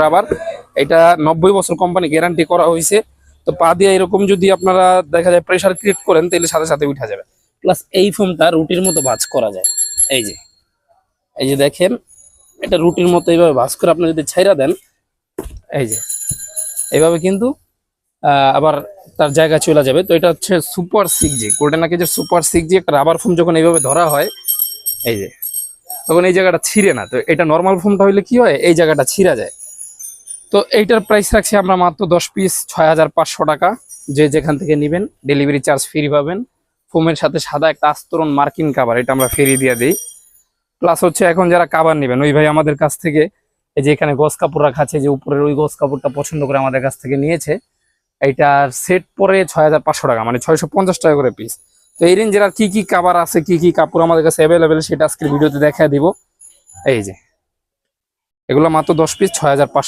আবার এটা 90 বছর কোম্পানি গ্যারান্টি করা হয়েছে। তো পা দিয়ে এরকম যদি আপনারা দেখা যায় প্রেসার ক্রিয়েট করেন তাহলে সাথে সাথে উঠা যাবে। প্লাস এই ফোমটা রুটির মতো ভাঁজ করা যায়। এই যে এই যে দেখেন, এটা রুটির মতো এইভাবে ভাঁজ করে আপনি যদি ছাইরা দেন, এই যে এইভাবে কিন্তু আবার তার জায়গা চলে যাবে। তো এটা হচ্ছে super 6G, golden আকেজের super 6G। একটা রাবার ফোম যখন এইভাবে ধরা হয়, এই যে তখন এই জায়গাটা ছিঁড়ে না। তো এটা নর্মাল ফোমটা হইলে কি হয়, এই জায়গাটা ছিঁড়া যায়। তো এইটার প্রাইস রাখছি আমরা মাত্র 10 পিস 6500 টাকা। যে যেখান থেকে নেবেন ডেলিভারি চার্জ ফ্রি পাবেন। ফোমের সাথে সাদা একটা আস্তরণ মার্কিন কাভার, এটা আমরা ফ্রি দিয়ে দিই। প্লাস হচ্ছে এখন যারা কাভার নেবেন, ওই ভাই আমাদের কাছ থেকে এই যে এখানে গস কাপড় রাখা আছে, যে উপরের ওই গস কাপড়টা পছন্দ করে আমাদের কাছ থেকে নিয়েছে। এইটার সেট পরে 6500 টাকা, মানে 650 টাকা করে পিস। তো এই রেঞ্জের আর কি কি কাভার আছে, কি কি কাপড় আমাদের কাছে অ্যাভেলেবেল, সেটা আজকের ভিডিওতে দেখা দিব। এই যে এগুলো মাত্র 10 পিস 6500।